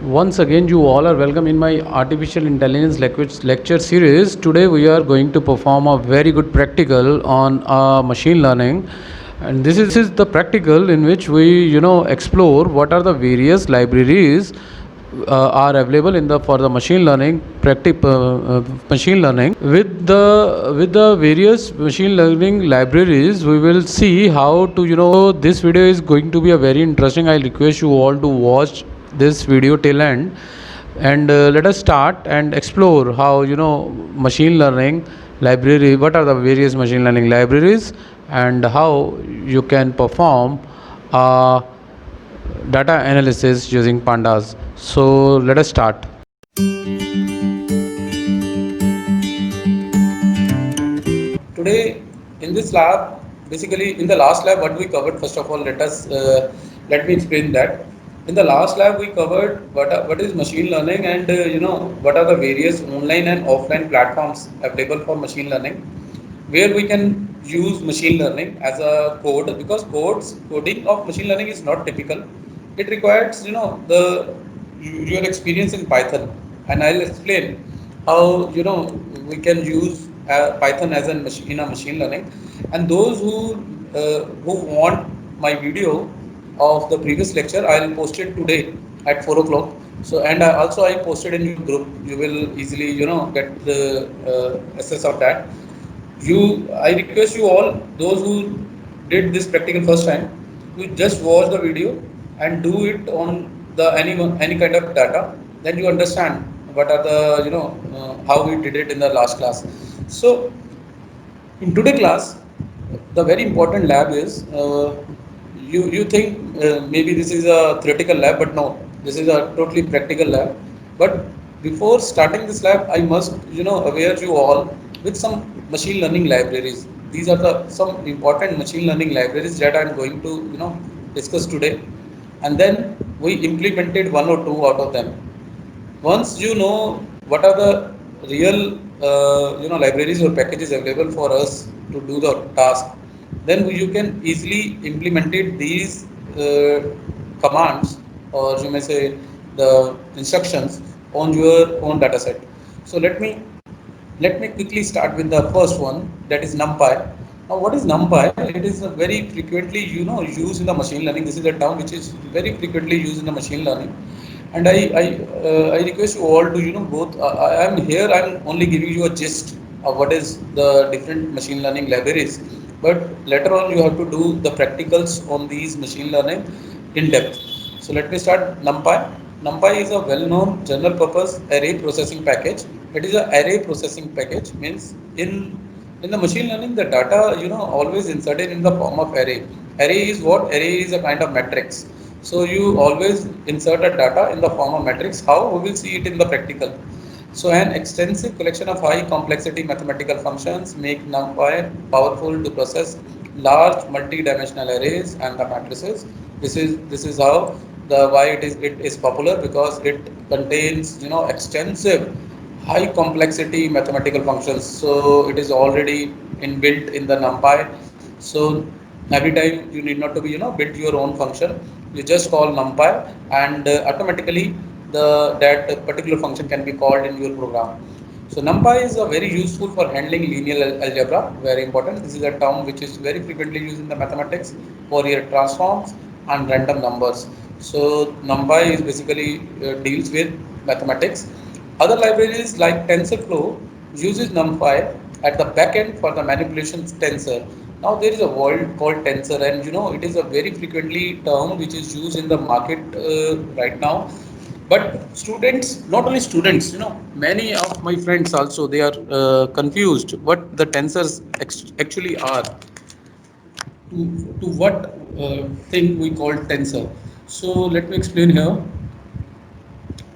Once again, you all are welcome in my artificial intelligence lecture series. Today, we are going to perform a very good practical on machine learning, and this is the practical in which we, explore what are the various libraries are available in the for the machine learning machine learning. With the various machine learning libraries, we will see how to, this video is going to be a very interesting. I request you all to watch this video till end, and let us start and explore how, machine learning library, what are the various machine learning libraries, and how you can perform data analysis using pandas. So let us start. Today in this lab, basically in the last lab, what we covered, first of all, let me explain that. In the last lab, we covered what is machine learning, and what are the various online and offline platforms available for machine learning, where we can use machine learning as a code, because coding of machine learning is not typical. It requires the your experience in Python, and I'll explain how we can use Python as in a machine learning. And those who want my video of the previous lecture, I'll post it today at 4 o'clock. So, and I posted in your group. You will easily get the access of that. I request you all, those who did this practical first time, you just watch the video and do it on the any kind of data. Then you understand what are the how we did it in the last class. So in today class, the very important lab is, you think maybe this is a theoretical lab, but no, this is a totally practical lab. But before starting this lab, I must aware you all with some machine learning libraries. These are the some important machine learning libraries that I'm going to discuss today, and then we implemented one or two out of them. Once you know what are the real libraries or packages available for us to do the task, then you can easily implement it these uh, commands, or you may say the instructions, on your own data set. So let me quickly start with the first one, that is NumPy. Now, what is NumPy? It is a very frequently used in the machine learning. This is a term which is very frequently used in the machine learning, and I request you all to both. I'm here. I'm only giving you a gist of what is the different machine learning libraries, but later on you have to do the practicals on these machine learning in depth. So let me start. NumPy. NumPy is a well-known general-purpose array processing package. It is an array processing package. Means in the machine learning, the data always inserted in the form of array. Array is what? Array is a kind of matrix. So you always insert a data in the form of matrix. How? We will see it in the practical. So an extensive collection of high complexity mathematical functions make NumPy powerful to process large multi-dimensional arrays and the matrices. This is how the why it is popular, because it contains extensive high complexity mathematical functions. So it is already inbuilt in the NumPy. So every time you need not to be build your own function, you just call NumPy, and automatically that particular function can be called in your program. So NumPy is a very useful for handling linear algebra. Very important. This is a term which is very frequently used in the mathematics, Fourier transforms and random numbers. So NumPy is basically deals with mathematics. Other libraries like TensorFlow uses NumPy at the backend for the manipulation tensor. Now there is a word called tensor, and it is a very frequently term which is used in the market right now. But students, not only students, many of my friends also, they are confused what the tensors actually are, to what thing we call tensor. So let me explain here.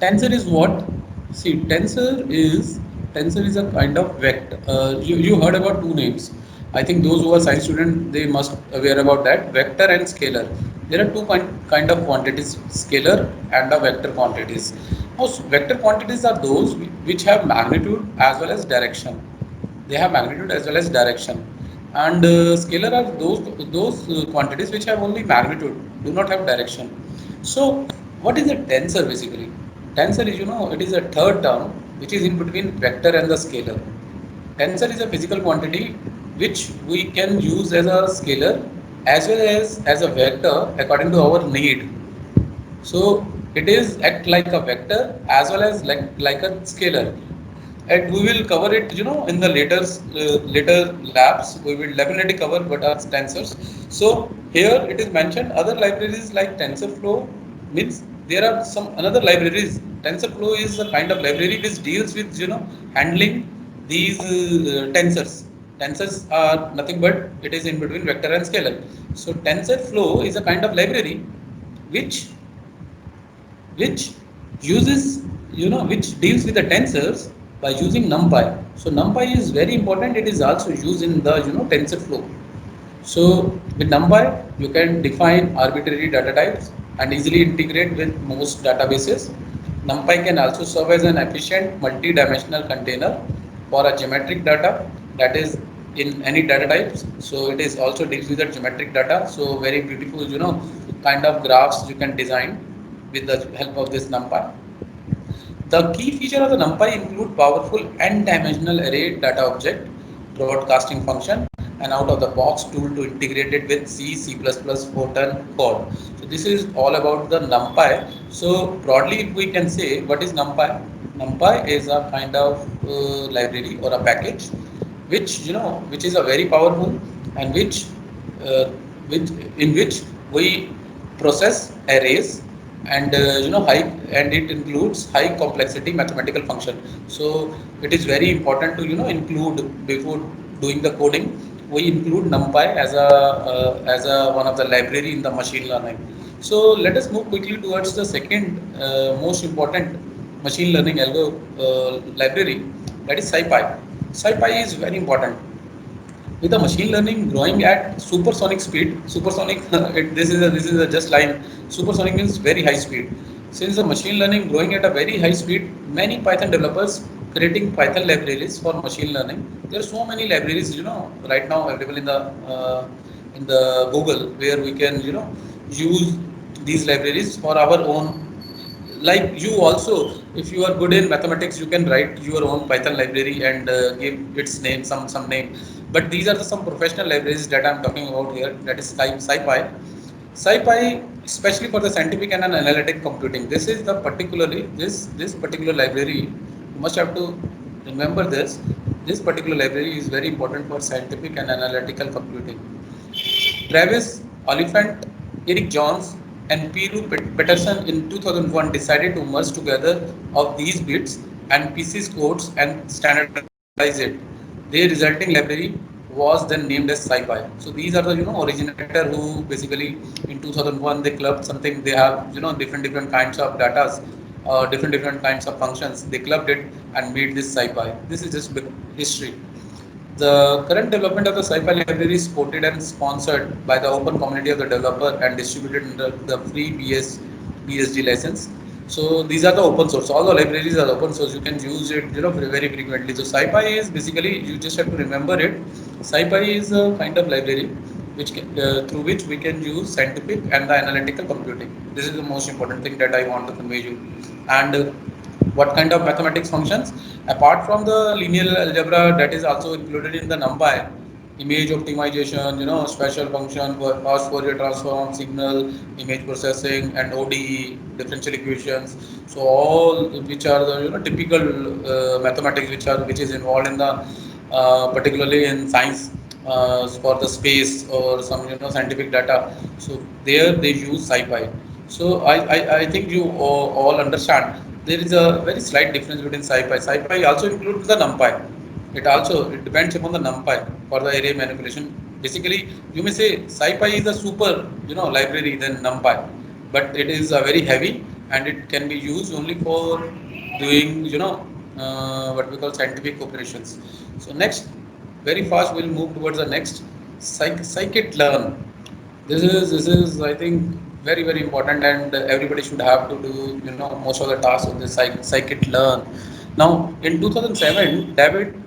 Tensor is what? See, tensor is a kind of vector. You heard about two names. I think those who are science student, they must aware about that, vector and scalar. There are two kind of quantities, scalar and the vector quantities. Now, vector quantities are those which have magnitude as well as direction. They have magnitude as well as direction, and scalar are those quantities which have only magnitude, do not have direction. So what is a tensor basically? Tensor is, it is a third term which is in between vector and the scalar. Tensor is a physical quantity which we can use as a scalar as well as a vector according to our need. So it is act like a vector as well as like a scalar. And we will cover it, in the later labs. We will definitely cover what are tensors. So here it is mentioned other libraries like TensorFlow means there are some another libraries. TensorFlow is a kind of library which deals with handling these tensors. Tensors are nothing but it is in between vector and scalar. So TensorFlow is a kind of library which which uses which deals with the tensors by using numpy. So numpy is very important. It is also used in the TensorFlow. So with numpy you can define arbitrary data types and easily integrate with most databases. Numpy can also serve as an efficient multi-dimensional container for a geometric data, that is in any data types. So it is also deals with the geometric data. So very beautiful kind of graphs you can design with the help of this NumPy. The key feature of the NumPy include powerful n-dimensional array data object, broadcasting function, and out-of-the-box tool to integrate it with C, Fortran code. So this is all about the NumPy. So broadly, if we can say what is NumPy? NumPy is a kind of library or a package which is a very powerful and uh, which in which we process arrays and high, and it includes high complexity mathematical function. So it is very important to include before doing the coding. We include NumPy as a one of the library in the machine learning. So let us move quickly towards the second most important machine learning library, that is SciPy. SciPy is very important. With the machine learning growing at supersonic speed, supersonic, this is a just line. Supersonic means very high speed. Since the machine learning growing at a very high speed, many Python developers creating Python libraries for machine learning. There are so many libraries, right now available in the Google, where we can use these libraries for our own. Like you also, if you are good in mathematics, you can write your own Python library and give its name some name. But these are the some professional libraries that I'm talking about here, that is SciPy. SciPy especially for the scientific and analytic computing. This is the particularly this particular library, you must have to remember this. This particular library is very important for scientific and analytical computing. Travis Oliphant, Eric Jones, and Piru Peterson in 2001 decided to merge together of these bits and pieces codes and standardize it. Their resulting library was then named as SciPy. So these are the originator who basically in 2001 they clubbed something. They have different kinds of datas, different kinds of functions. They clubbed it and made this SciPy. This is just history. The current development of the SciPy library is supported and sponsored by the open community of the developer and distributed under the free BSD license. So these are the open source. All the libraries are open source. You can use it, very frequently. So SciPy is basically, you just have to remember it. SciPy is a kind of library through which we can use scientific and the analytical computing. This is the most important thing that I want to convey you. And what kind of mathematics functions? Apart from the linear algebra that is also included in the NumPy, image optimization, special function for fast Fourier transform, signal, image processing, and ODE, differential equations. So all which are the typical mathematics which is involved in the particularly in science for the space or some scientific data. So there they use SciPy. So I think you all understand there is a very slight difference between SciPy. SciPy also includes the NumPy. It depends upon the NumPy for the array manipulation. Basically, you may say SciPy is a super library than NumPy, but it is very heavy and it can be used only for doing what we call scientific operations. So next, very fast we'll move towards the next scikit-learn. This is I think very important, and everybody should have to do most of the tasks of the scikit-learn. Now in 2007, David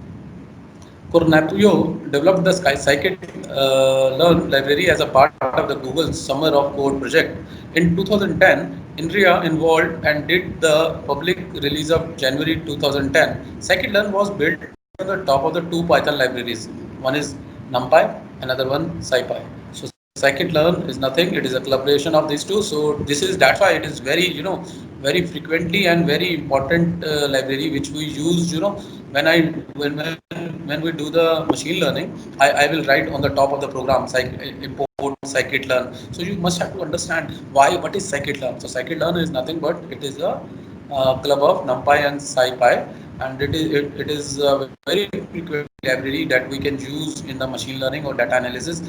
Cornapio developed the scikit-learn library as a part of the Google Summer of Code project. In 2010, INRIA involved and did the public release of January 2010. Scikit-learn was built on the top of the two Python libraries. One is NumPy, another one SciPy. So Scikit-learn is nothing; it is a collaboration of these two. So that's why it is very very frequently and very important library which we use. When I when we do the machine learning, I will write on the top of the program import scikit-learn. So you must have to understand what is scikit-learn. So scikit-learn is nothing but it is a club of NumPy and SciPy, and it is a very frequent library that we can use in the machine learning or data analysis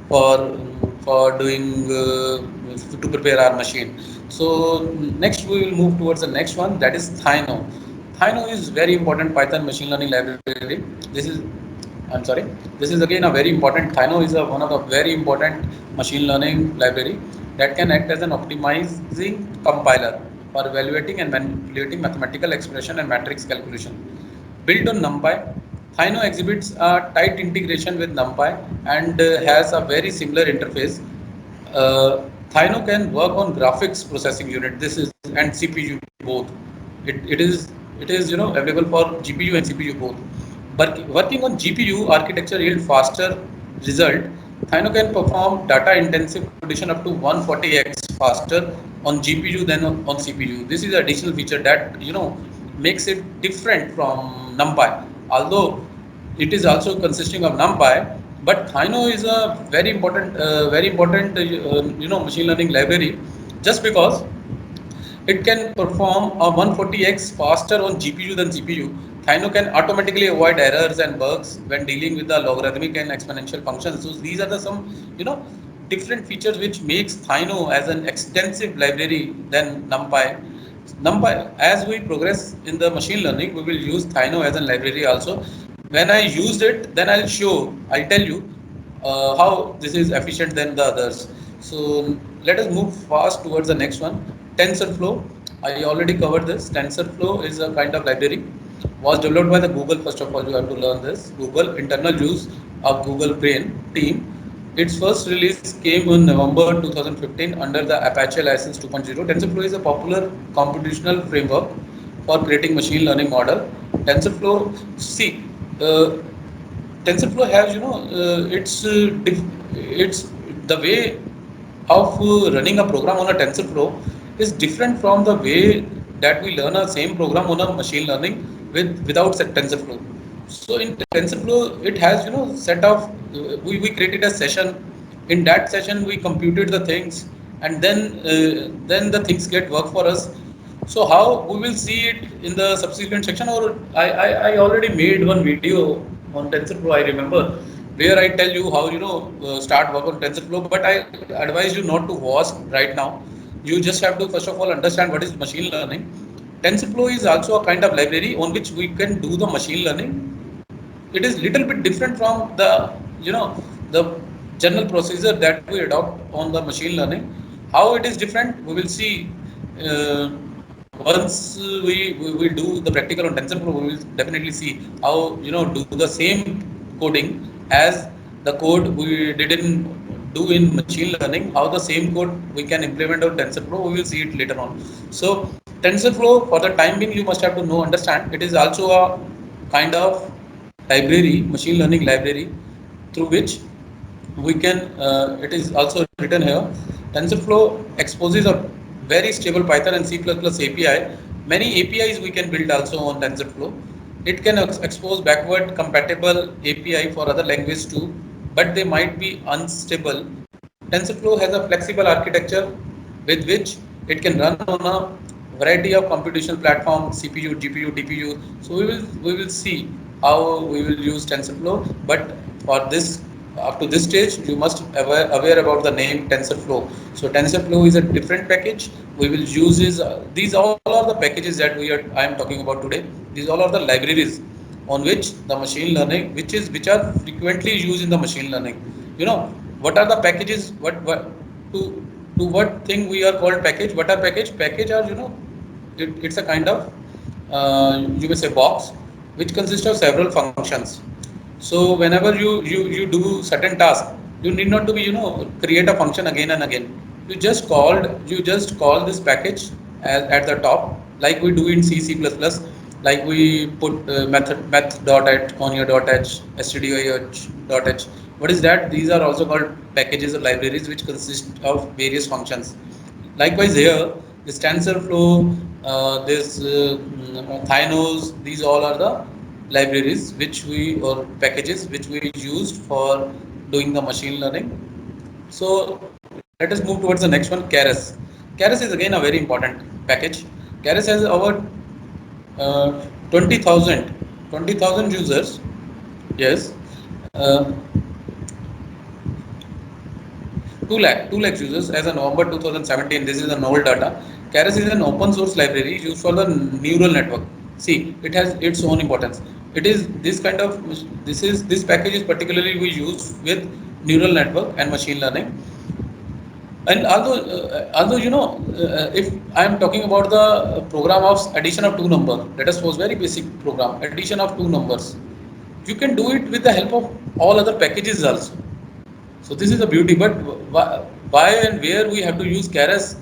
for doing to prepare our machine. So next we will move towards the next one, that is Thyno. Thyno is very important Python machine learning library. This is I'm sorry. This is again a very important. Thyno is one of the very important machine learning library that can act as an optimizing compiler for evaluating and manipulating mathematical expression and matrix calculation. Built on NumPy, Thyno exhibits a tight integration with NumPy and has a very similar interface. Thyno can work on graphics processing unit. This is and CPU both. It is available for GPU and CPU both. But working on GPU architecture yield faster result. Thyno can perform data intensive computation up to 140x faster on GPU than on CPU. This is an additional feature that makes it different from NumPy. Although it is also consisting of NumPy, but Thyno is a very important machine learning library, just because it can perform a 140x faster on GPU than CPU. Thyno can automatically avoid errors and bugs when dealing with the logarithmic and exponential functions. So these are the some different features which makes Thyno as an extensive library than NumPy. NumPy, as we progress in the machine learning, we will use Thyno as a library also. When I used it, then I'll tell you how this is efficient than the others. So let us move fast towards the next one. TensorFlow. I already covered this. TensorFlow is a kind of library. Was developed by the Google. First of all, you have to learn this. Google internal use of Google Brain team. Its first release came in November 2015 under the Apache License 2.0. TensorFlow is a popular computational framework for creating machine learning model. TensorFlow, see, uh, TensorFlow has, it's the way of running a program on a TensorFlow is different from the way that we learn a same program on a machine learning without TensorFlow. So in TensorFlow, it has set of we created a session. In that session, we computed the things, and then the things get work for us. So how we will see it in the subsequent section, or I already made one video on TensorFlow. I remember where I tell you how start work on TensorFlow. But I advise you not to watch right now. You just have to first of all understand what is machine learning. TensorFlow is also a kind of library on which we can do the machine learning. It is little bit different from the general procedure that we adopt on the machine learning. How it is different, we will see once we do the practical on TensorFlow. We will definitely see how do the same coding as the code we didn't do in machine learning. How the same code we can implement on TensorFlow. We will see it later on. So TensorFlow, for the time being, you must have to know understand. It is also a kind of library, machine learning library, through which we can. It is also written here. TensorFlow exposes a very stable Python and C++ API. Many APIs we can build also on TensorFlow. It can expose backward compatible API for other languages too, but they might be unstable. TensorFlow has a flexible architecture with which it can run on a variety of computational platforms, CPU, GPU, DPU. So we will see how we will use TensorFlow. But for this, up to this stage, you must aware about the name TensorFlow. So TensorFlow is a different package. We will use these all are the packages that I am talking about today. These all are the libraries on which the machine learning, which are frequently used in the machine learning. What are the packages? What to what thing we are called package? What are package? Package are it's a kind of you may say box which consists of several functions. So whenever you do certain task, you need not to be create a function again and again. you just call this package at the top, like we do in C++, like we put math dot h on your dot h, stdio dot h. What is that? These are also called packages or libraries which consist of various functions. Likewise here, this TensorFlow, this Thynos, these all are the libraries which we or packages which we used for doing the machine learning. So let us move towards the next one, Keras. Keras is again a very important package. Keras has over uh, 20,000 users. Yes. Uh, 2 lakh users as of November 2017. This is an old data. Keras is an open source library used for the neural network. See, it has its own importance. It is this kind of this package is particularly we use with neural network and machine learning. And although if I am talking about the program of addition of two number, let us suppose very basic program, addition of two numbers, you can do it with the help of all other packages also. So this is the beauty. But why and where we have to use Keras,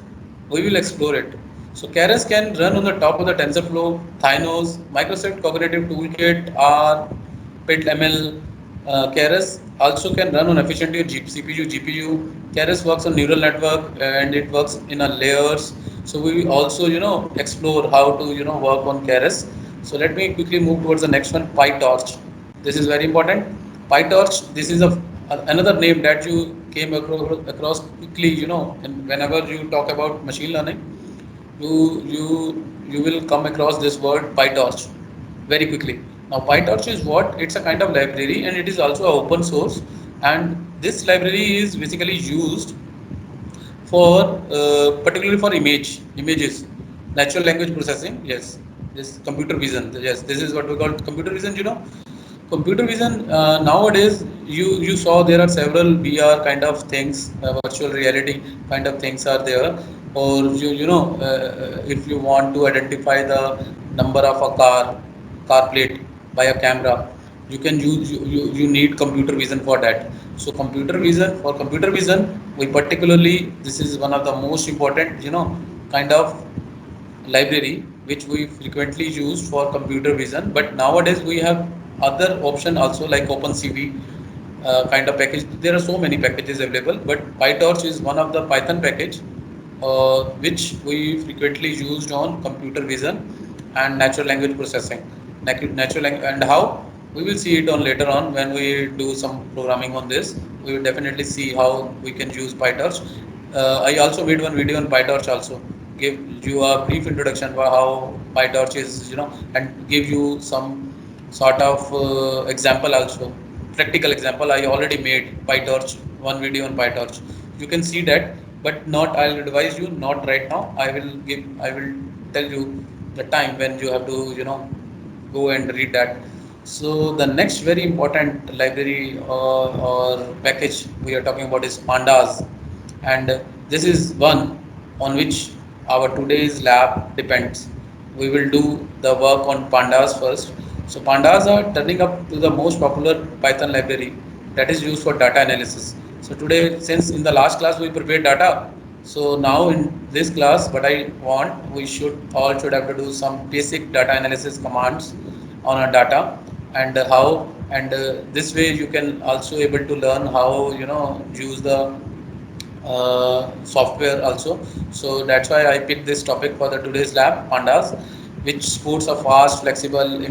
we will explore it. So Keras can run on the top of the TensorFlow, Thynos, Microsoft Cognitive Toolkit, R, PITML. Keras also can run on efficiently CPU, GPU. Keras works on neural network and it works in a layers. So we also explore how to work on Keras. So let me quickly move towards the next one, PyTorch. This is very important. PyTorch. This is another name that you came across quickly. And whenever you talk about machine learning, you will come across this word PyTorch very quickly. Now PyTorch is what? It's a kind of library and it is also open source. And this library is basically used for particularly for images, natural language processing. Yes, this computer vision. Yes, this is what we call computer vision. Computer vision nowadays, you saw there are several VR kind of things, virtual reality kind of things are there, or if you want to identify the number of a car plate by a camera, you can use you need computer vision for that. So computer vision, we particularly, this is one of the most important kind of library which we frequently use for computer vision. But nowadays we have other option also like OpenCV kind of package. There are so many packages available, but PyTorch is one of the Python package which we frequently used on computer vision and natural language processing. And how we will see it on later on when we do some programming on this. We will definitely see how we can use PyTorch. I also made one video on PyTorch also. Give you a brief introduction for how PyTorch is, and give you some sort of example also, practical example. I already made PyTorch, one video on PyTorch. You can see that, but not. I'll advise you not right now. I will tell you the time when you have to, go and read that. So the next very important library or package we are talking about is Pandas, and this is one on which our today's lab depends. We will do the work on Pandas first. So Pandas are turning up to the most popular Python library that is used for data analysis. So today, since in the last class we prepared data, so now in this class, what I want, we should have to do some basic data analysis commands on our data, and how, and this way you can also able to learn how use the software also. So that's why I picked this topic for the today's lab, Pandas, which supports a fast, flexible,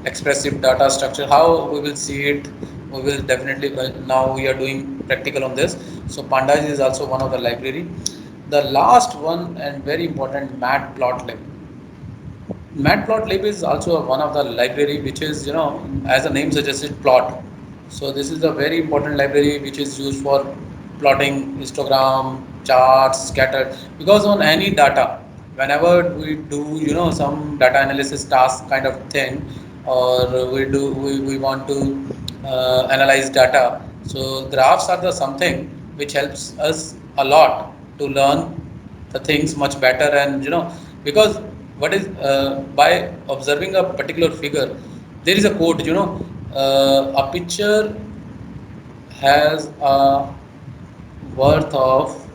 expressive data structure. How we will see it, we will definitely, now we are doing practical on this. So Pandas is also one of the library. The last one and very important, Matplotlib. Matplotlib is also one of the library which is, as the name suggested, plot. So this is a very important library which is used for plotting histogram, charts, scattered. Because on any data, whenever we do, some data analysis task kind of thing, or we want to analyze data. So graphs are the something which helps us a lot to learn the things much better. And because what is by observing a particular figure, there is a quote, a picture has a worth of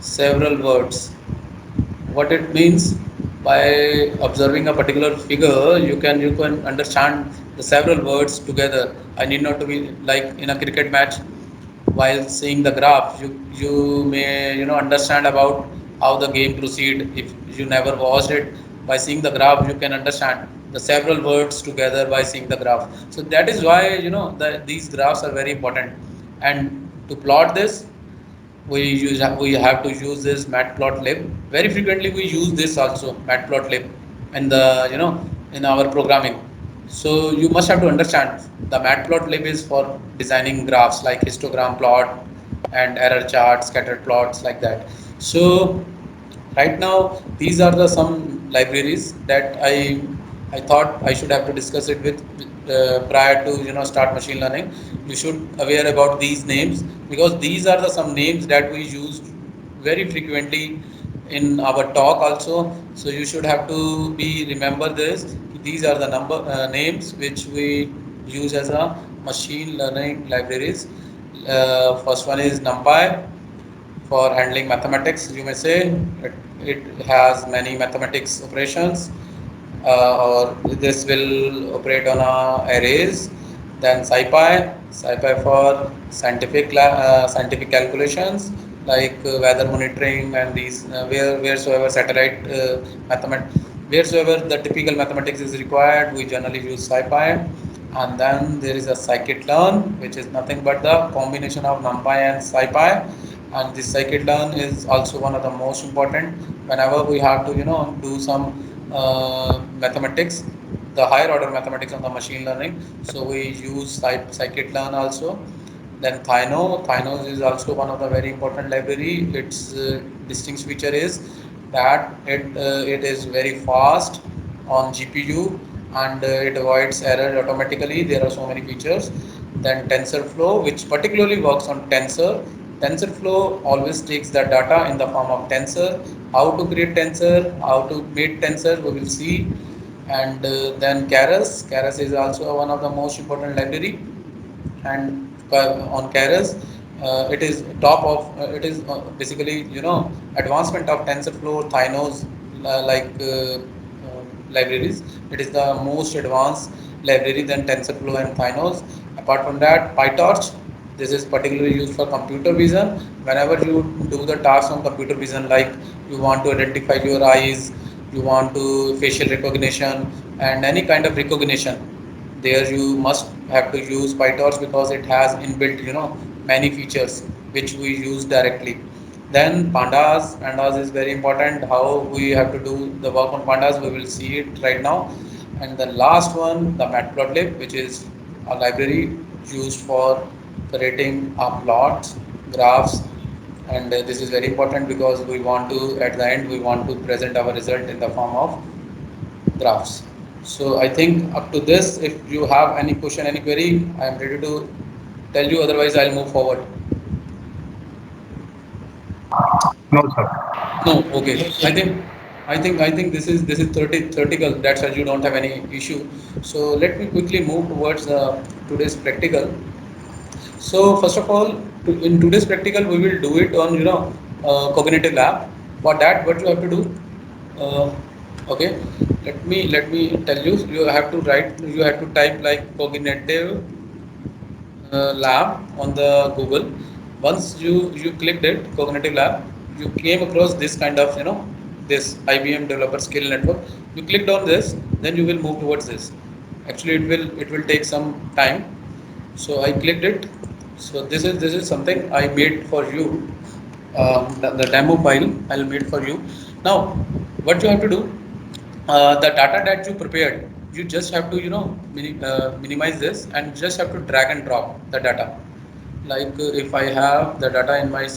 several words. What it means, by observing a particular figure, you can understand the several words together. I need not to be like in a cricket match. While seeing the graph, you may understand about how the game proceed. If you never watched it, by seeing the graph you can understand the several words together by seeing the graph. So that is why these graphs are very important. And to plot this, we have to use this matplotlib. Very frequently we use this also, matplotlib, in the in our programming. So you must have to understand the matplotlib is for designing graphs like histogram plot and error charts, scattered plots, like that. So right now these are the some libraries that I thought I should have to discuss it with prior to start machine learning. You should aware about these names, because these are the some names that we use very frequently in our talk also. So you should have to be remember this. These are the number names which we use as a machine learning libraries. First one is NumPy, for handling mathematics, you may say. It has many mathematics operations, or this will operate on arrays. Then SciPy for scientific calculations like weather monitoring and these wheresoever satellite wheresoever the typical mathematics is required, we generally use SciPy. And then there is a scikit-learn, which is nothing but the combination of NumPy and SciPy. And this scikit-learn is also one of the most important whenever we have to do some mathematics, the higher order mathematics on the machine learning. So we use scikit-learn also. Then Thyno is also one of the very important library. Its distinct feature is that it is very fast on GPU, and it avoids error automatically. There are so many features. Then TensorFlow, which particularly works on tensor. TensorFlow always takes the data in the form of tensor. How to create tensor, how to make tensor, we will see. And then Keras is also one of the most important library. And on Keras, it is top of it is basically advancement of TensorFlow, Thynos, libraries. It is the most advanced library than TensorFlow and Thynos. Apart from that, PyTorch. This is particularly used for computer vision. Whenever you do the task on computer vision, like you want to identify your eyes, you want to facial recognition, and any kind of recognition, there you must have to use PyTorch, because it has inbuilt many features which we use directly. Then pandas is very important. How we have to do the work on pandas, we will see it right now. And the last one, the matplotlib, which is a library used for creating our plots, graphs. And this is very important because we want to, at the end, we want to present our result in the form of graphs. So I think up to this, if you have any question, any query, I am ready to tell you. Otherwise, I'll move forward. No, sir. No, okay. I think this is 30 theoretical. That's why you don't have any issue. So let me quickly move towards today's practical. So first of all, in today's practical, we will do it on cognitive lab. For that, what you have to do? Uh, okay, let me tell you. You have to write. You have to type like cognitive lab on the Google. Once you clicked it, cognitive lab, you came across this kind of this IBM Developer Skill Network. You clicked on this, then you will move towards this. Actually, it will take some time. So I clicked it. So this is something I made for you. The demo file I'll made for you. Now, what you have to do, the data that you prepared, you just have to minimize this and just have to drag and drop the data. Like if I have the data in my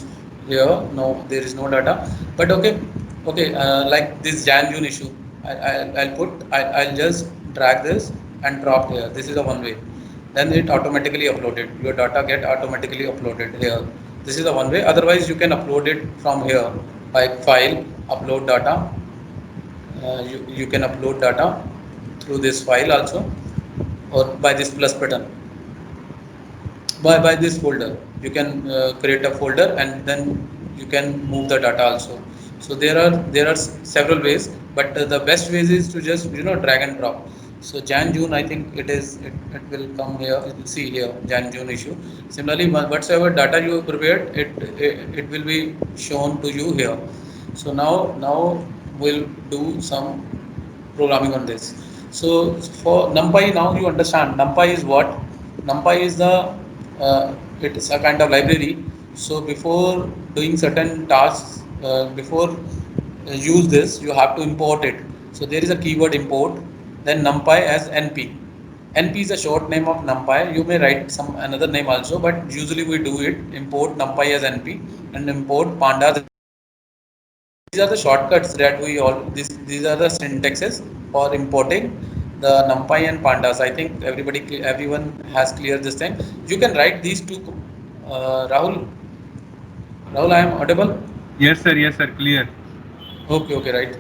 here, no, there is no data. But okay, like this Jan June issue, I'll just drag this and drop here. This is a one way. Then it automatically uploaded. Your data get automatically uploaded here. This is the one way. Otherwise, you can upload it from here, like file, upload data. You can upload data through this file also, or by this plus button, by this folder. You can create a folder and then you can move the data also. So there are several ways, but the best ways is to just drag and drop. So Jan June, I think it will come here. See here, Jan June issue. Similarly, whatsoever data you prepared, it will be shown to you here. So now we'll do some programming on this. So for NumPy, now you understand NumPy is what. NumPy is the it is a kind of library. So before doing certain tasks, before use this, you have to import it. So there is a keyword import, then NumPy as NP. NP is a short name of NumPy. You may write some another name also, but usually we do it import NumPy as NP and import pandas. These are the shortcuts that we all these are the syntaxes for importing the NumPy and pandas. I think everyone has clear this thing. You can write these two. Rahul, Rahul, I am audible. Yes, sir, clear. Okay, right.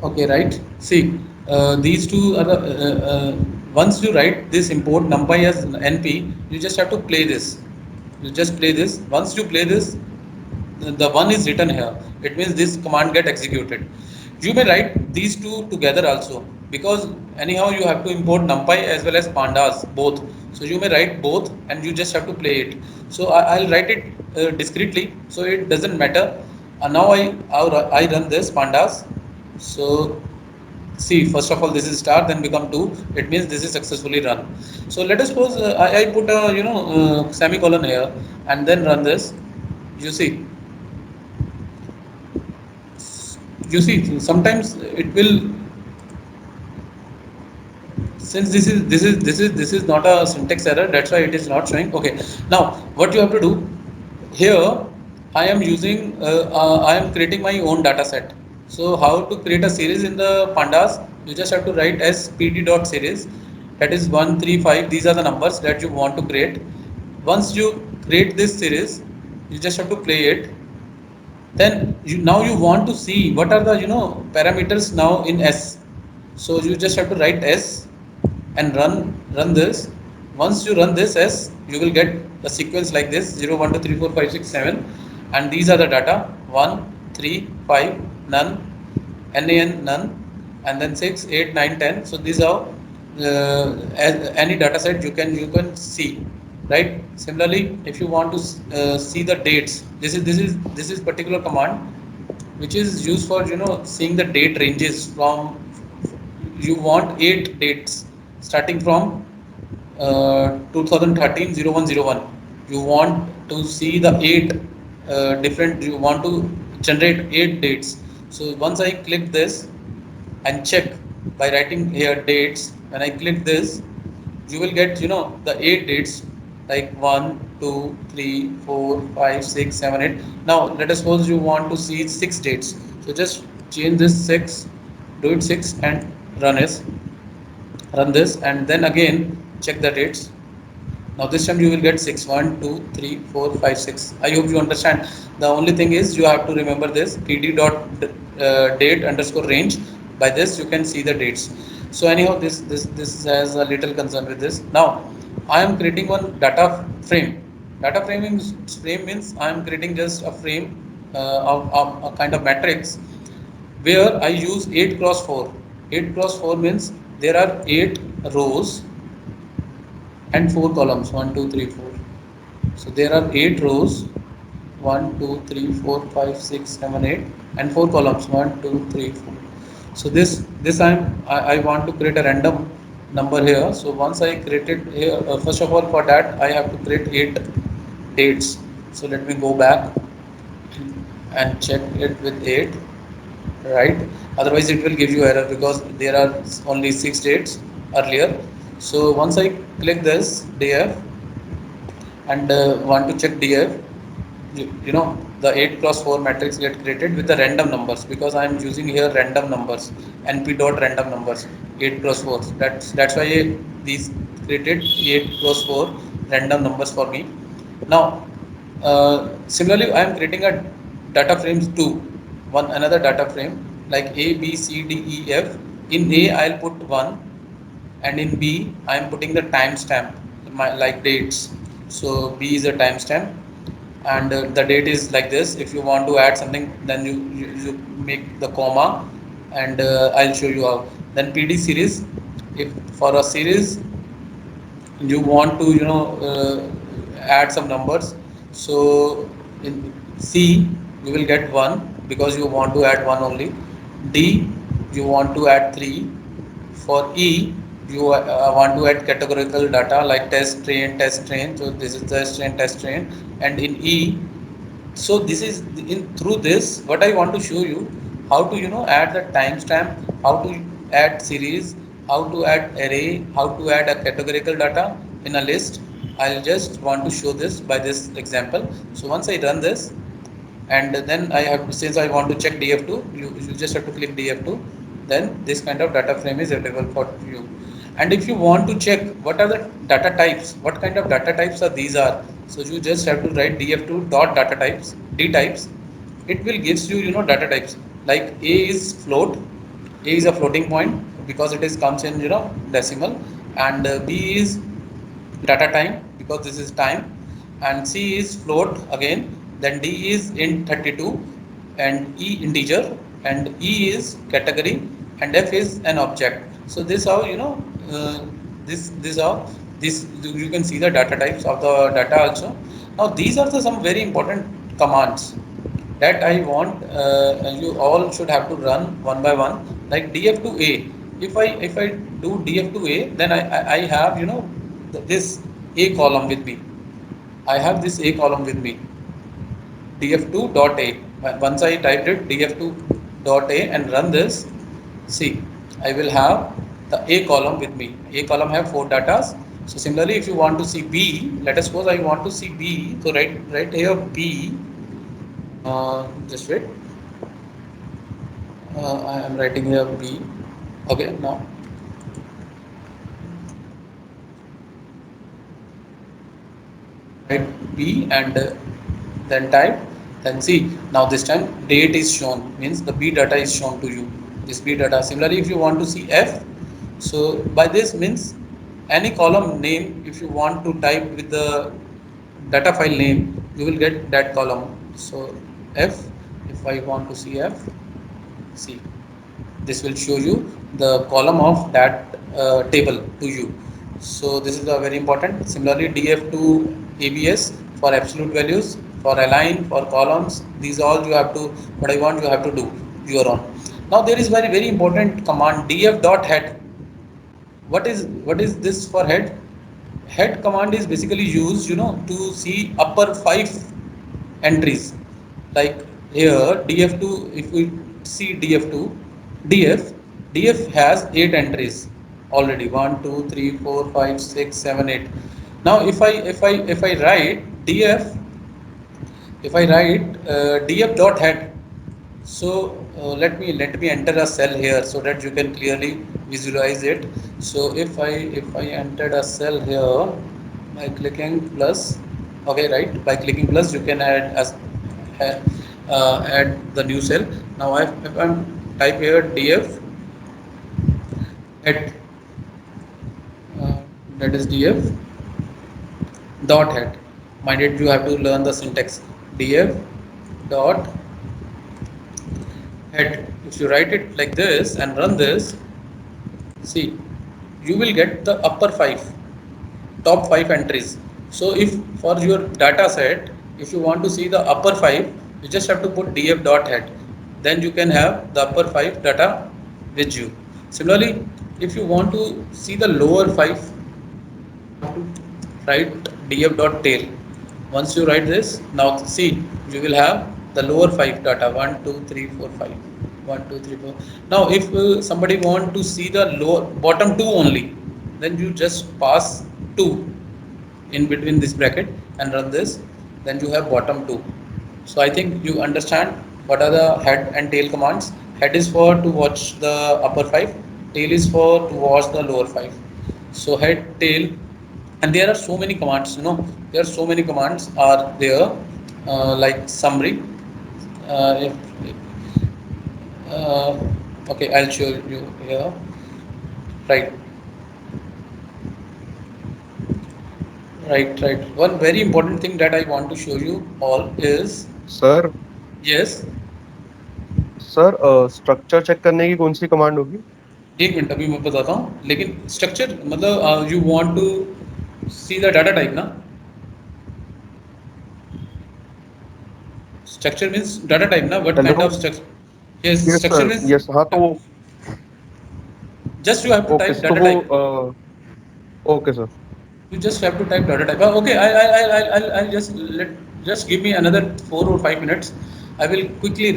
Okay, right. See, these two are the once you write this import NumPy as NP, you just have to play this. You just play this. Once you play this, the one is written here. It means this command get executed. You may write these two together also, because anyhow you have to import NumPy as well as pandas both. So you may write both and you just have to play it. So I'll write it discretely, so it doesn't matter. Now I run this pandas. So see, first of all, this is star, then become 2. It means this is successfully run. So let us suppose I put a semicolon here and then run this. You see, sometimes it will, since this is not a syntax error, that's why it is not showing. Okay, now what you have to do here, I am creating my own data set. So how to create a series in the pandas? You just have to write as pd.series, that is 135. These are the numbers that you want to create. Once you create this series, you just have to play it. Then now you want to see what are the parameters now in S. So you just have to write S and run this. Once you run this S, you will get the sequence like this: 0 1 2 3 4 5 6 7, and these are the data: 1 3 5 none, NaN none, and then 6 8 9 10. So these are any data set you can see, right? Similarly, if you want to see the dates, this is particular command which is used for seeing the date ranges from. You want 8 dates starting from 2013 0101. You want to see the 8 different. You want to generate 8 dates. So once I click this and check by writing here dates, when I click this, you will get the 8 dates, like 1 2 3 4 5 6 7 8. Now let us suppose you want to see 6 dates. So just change this 6, do it 6 and run this, and then again check the dates. Now this time you will get 6 1 2 3 4 5 6. I hope you understand. The only thing is you have to remember this pd dot date underscore range. By this you can see the dates. So anyhow, this has a little concern with this. Now I am creating one data frame. Frame means I am creating just a frame of a kind of matrix where I use 8 cross 4. 8 cross 4 means there are 8 rows and 4 columns: 1 2 3 4. So there are 8 rows: 1 2 3 4 5 6 7 8, and 4 columns: 1 2 3 4. So this I want to create a random number here. So once I created here, first of all, for that I have to create 8 dates. So let me go back and check it with 8, right? Otherwise it will give you error because there are only 6 dates earlier. So once I click this df and want to check df, the 8 cross 4 matrix get created with the random numbers, because I am using here random numbers, np dot random numbers 8 cross 4. That's why these created 8 cross 4 random numbers for me. Now similarly, I am creating a data frames too, one another data frame like a b c d e f. In a I'll put 1, and in b I am putting the timestamp, like dates. So b is a timestamp, and the date is like this. If you want to add something, then you make the comma, and I'll show you how. Then PD series, if for a series you want to add some numbers, so in C you will get 1 because you want to add 1 only. D you want to add 3. For E you want to add categorical data like test train, so this is test train. And in E, so this is in through this what I want to show you, how to add the timestamp, how to add series, how to add array, how to add a categorical data in a list. I'll just want to show this by this example. So once I run this, and then I have, since I want to check df2, you just have to click df2, then this kind of data frame is available for you. And if you want to check what are the data types, what kind of data types are these are, so you just have to write df2 dot data types, d types. It will gives you data types like a is float, a is a floating point because it is comes in decimal, and b is data time because this is time, and C is float again, then D is int 32, and E integer, and E is category, and F is an object. So this how this how this you can see the data types of the data also. Now these are the some very important commands that I want you all should have to run one by one, like df2a. If I do df2a, then I have this a column with me. I have this a column with me, df2 dot a. Once I typed it df2 dot a and run this, see, I will have the a column with me. A column have 4 datas. So similarly, if you want to see b, let us suppose I want to see b, so write here b. Just wait. I am writing here B. Okay, now write B and then type. Then see, now this time date is shown, means the B data is shown to you. This B data. Similarly, if you want to see F, so by this means any column name, if you want to type with the data file name, you will get that column. So F, if I want to see F, see, this will show you the column of that table to you. So this is a very important. Similarly, df2 abs for absolute values, for align, for columns, these all you have to, what I want you have to do your own. Now there is very important command df dot head. What is this for head? Head command is basically used to see upper 5 entries. Like here df2, if we see df2, df has 8 entries already, 1 2 3 4 5 6 7 8. Now if I write df, if I write df dot head, so let me enter a cell here so that you can clearly visualize it. So if I entered a cell here by clicking plus, okay, right, by clicking plus you can add the new cell. Now if I'm type here df head, that is df dot head. Mind it, you have to learn the syntax. Df dot head. If you write it like this and run this, see, you will get the upper 5, top 5 entries. So if for your data set, if you want to see the upper 5, you just have to put df dot head. Then you can have the upper 5 data with you. Similarly, if you want to see the lower 5, write df dot tail. Once you write this, now see, you will have the lower 5 data, 1 2 3 4 5, 1 2 3 4. Now if somebody want to see the lower bottom 2 only, then you just pass 2 in between this bracket and run this, then you have bottom 2. So I think you understand what are the head and tail commands. Head is for to watch the upper 5, tail is for to watch the lower 5. So head, tail, and there are so many commands, there are so many commands are there, like summary. If, okay, I'll show you here, right. Right, right. One very important thing that I want to show you all is, sir yes, sir structure check करने की कौन सी command होगी? एक minute अभी मैं बताता हूँ, लेकिन स्ट्रक्चर मतलब you want to see the data type ना, structure means data type na, what kind hello, of structure? Yes, yes structure sir, means yes, हाँ तो just you have to okay type sir, तो data वो type. Okay sir. You just have to type data type. Okay, I'll just give me another 4 or 5 minutes. I will quickly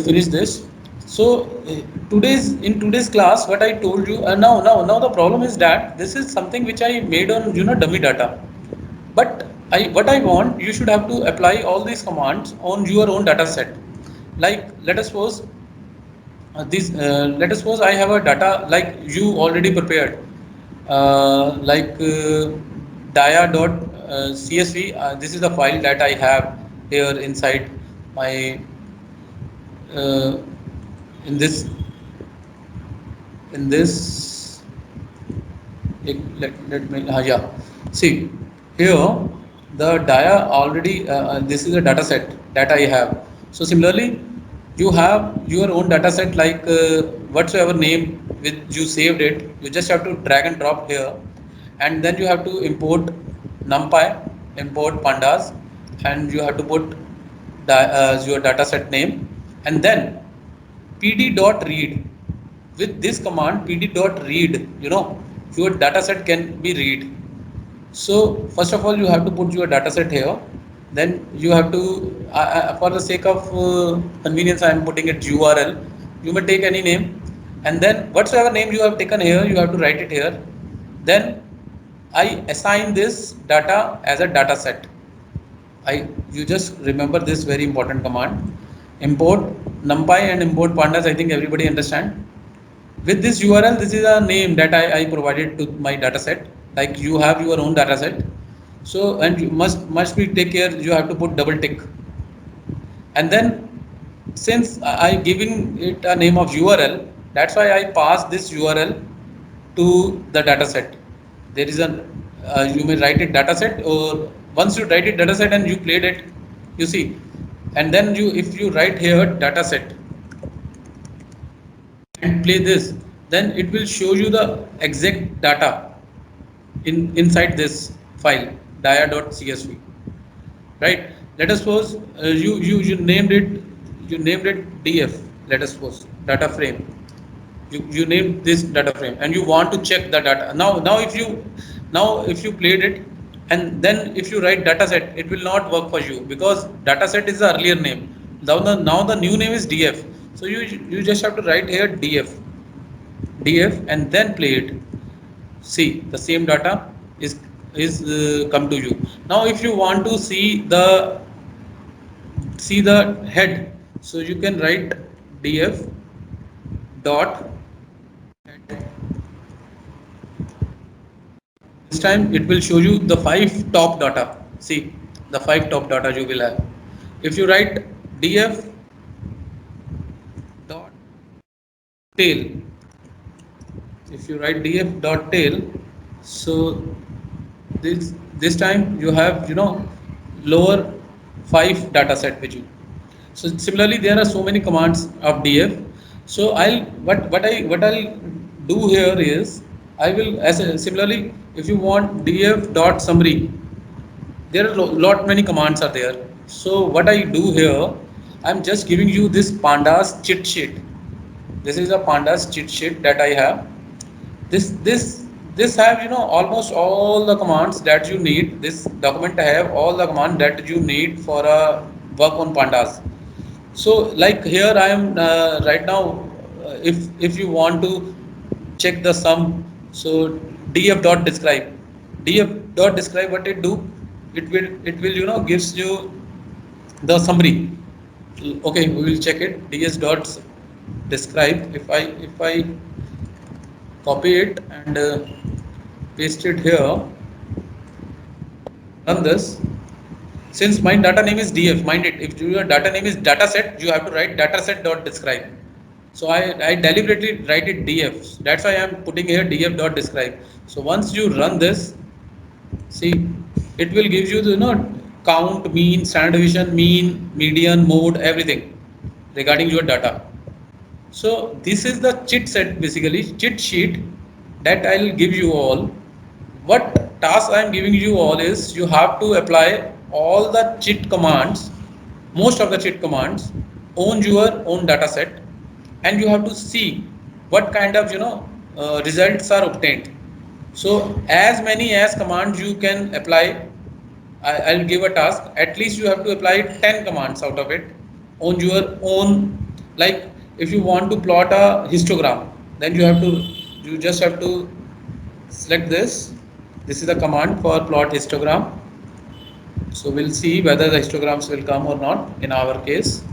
finish this. So today's class, what I told you, now the problem is that this is something which I made on dummy data. But what I want, you should have to apply all these commands on your own data set. Like let us suppose I have a data like you already prepared, like dia.csv. This is the file that I have here inside my uh, in this let me yeah, see here the dia already this is a data set that I have. So similarly you have your own data set like whatsoever name which you saved it, you just have to drag and drop here, and then you have to import numpy, import pandas, and you have to put your data set name, and then pd.read. With this command pd.read, your data set can be read. So first of all you have to put your data set here, then you have to for the sake of convenience I am putting it url. You may take any name, and then whatsoever name you have taken here you have to write it here. Then I assign this data as a data set. You just remember this very important command, import numpy and import pandas. I think everybody understand. With this URL, this is a name that I provided to my data set. Like you have your own data set. So, and you must be take care, you have to put double tick. And then since I giving it a name of URL, that's why I pass this URL to the data set. There is a you may write it data set, or once you write it data set and you played it, you see, and then you if you write here data set and play this, then it will show you the exact data inside this file dia.csv. Right, let us suppose you named it df. Let us suppose data frame, you named this data frame and you want to check the data. Now if you played it and then if you write data set, it will not work for you because data set is the earlier name. Now the new name is df. So you just have to write here df and then play it. See, the same data is come to you. Now if you want to see the head, so you can write df dot head. This time it will show you the 5 top data. See, the 5 top data you will have. If you write df dot tail, if you write df dot tail, so this time you have lower 5 data set with you. So similarly there are so many commands of df. So I'll do here is I will similarly if you want df dot summary, there are lot many commands are there. So what I do here, I'm just giving you this pandas cheat sheet. This is a pandas cheat sheet that I have. This have almost all the commands that you need. This document have all the commands that you need for a work on pandas. So like here I am right now, if you want to check the sum, so df dot describe what it do. It will gives you the summary. Okay, we will check it. ds dot describe. If I copy it and paste it here, run this. Since my data name is df, mind it, if your data name is dataset, you have to write dataset dot describe. So I deliberately write it df. That's why I'm putting here df.describe. So once you run this, see, it will give you the count, mean, standard deviation, mean, median, mode, everything regarding your data. So this is the cheat set, basically cheat sheet that I'll give you all. What task I am giving you all is you have to apply all the cheat commands, most of the cheat commands on your own data set, and you have to see what kind of results are obtained. So as many as commands you can apply, I'll give a task. At least you have to apply 10 commands out of it on your own. Like if you want to plot a histogram, then you just have to select this. This is the command for plot histogram. So we'll see whether the histograms will come or not in our case.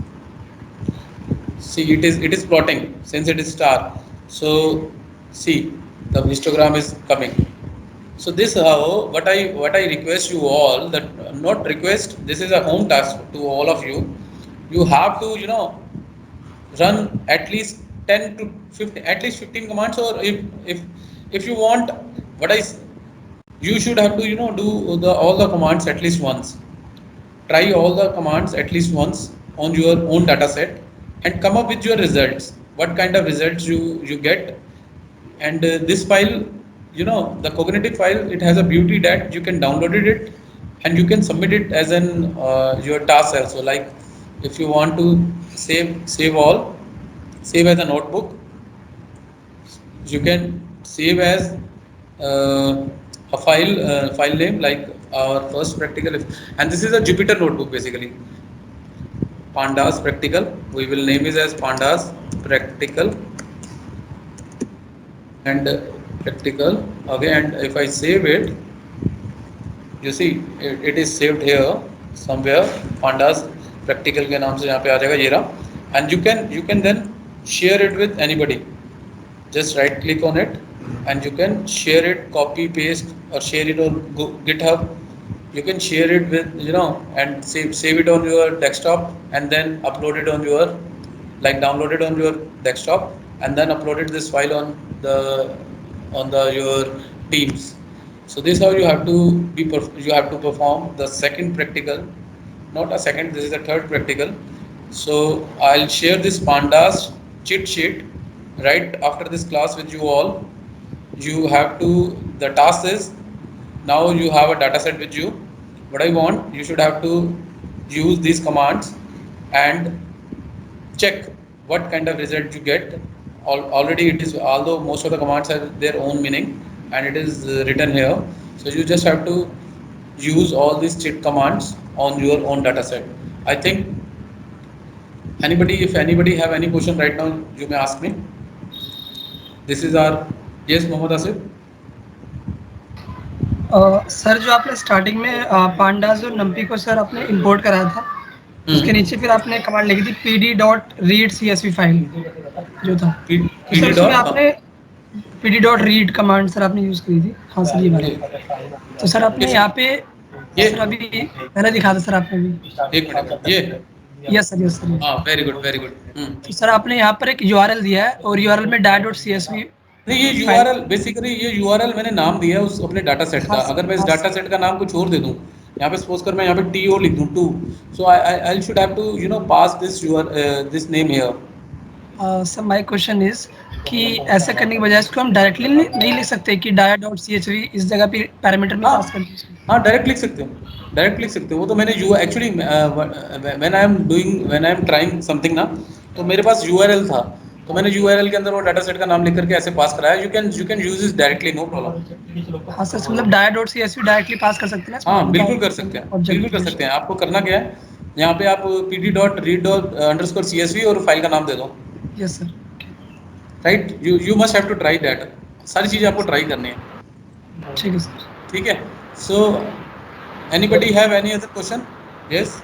See, it is plotting since it is star. So see, the histogram is coming. So this how what I request you all, that not request, this is a home task to all of you. You have to run at least 10 to 15, at least 15 commands, or if you want, what I you should have to do all the commands at least once. Try all the commands at least once on your own data set and come up with your results, what kind of results you get. And this file, the cognitive file, it has a beauty that you can download it and you can submit it as an your task also. Like if you want to save as a notebook, you can save as a file name, like our first practical. And this is a Jupyter notebook, basically pandas practical. We will name it as pandas practical and practical. Okay, and if I save it, you see it is saved here somewhere. Pandas practical के नाम से यहाँ पे आ जाएगा ये रहा. And you can then share it with anybody. Just right click on it and you can share it, copy paste, or share it on GitHub. You can share it with and save it on your desktop and then upload it on your, like download it on your desktop and then uploaded this file on your Teams. So this is how you have to perform the second practical, not a second, this is the third practical. So I'll share this pandas cheat sheet right after this class with you all. You have to, the task is, now you have a data set with you. What I want, you should have to use these commands and check what kind of result you get. Already it is, although most of the commands have their own meaning and it is written here. So you just have to use all these cheat commands on your own data set. I think if anybody have any question right now, you may ask me. This is our, yes, Mohammad Asif. Sir जो आपने starting में pandas और नम्पी को sir आपने import कराया था, उसके नीचे फिर आपने कमांड लिखी थी pd.read csv फाइल जो था, तो सर उसमें आपने pd.read कमांड सर आपने यूज करी थी. हाँ सर ये बात. तो सर आपने यहाँ पे सर अभी पहले दिखा था सर आपने भी. एक मिनट, ये यस सर. हाँ, वेरी गुड. तो सर आपने यहाँ पर एक URL दिया है और URL में .csv. नहीं, ये URL बेसिकली, ये URL मैंने नाम दिया है उस अपने डाटा सेट का. अगर मैं इस डाटा सेट का नाम कुछ और दे दूं, यहाँ पे सपोज कर मैं यहाँ पे TO लिख दूं, 2, so I should have to pass this name here. Sir my question is कि ऐसा करने के बजाय इसको हम डायरेक्टली नहीं लिख सकते कि dia.chv इस जगह पे पैरामीटर में पास कर दीजिए. हाँ, डायरेक्ट लिख सकते हो. वो तो मैंने actually when I am trying something ना, तो मेरे पास URL था, तो मैंने URL के अंदर वो डाटा सेट का नाम लिख करके ऐसे पास कराया. You can use this directly, no problem. हाँ सर, मतलब dia.csv डायरेक्टली पास कर सकते हैं. हाँ, बिल्कुल कर सकते हैं. आपको करना क्या है, यहाँ पे आप pd.read_csv और फाइल का नाम दे दो. Yes sir. Right, you must have to try that. सारी चीज़ें आपको ट्राई करनी है. ठीक है सर. ठीक है. So anybody have any other question? Yes.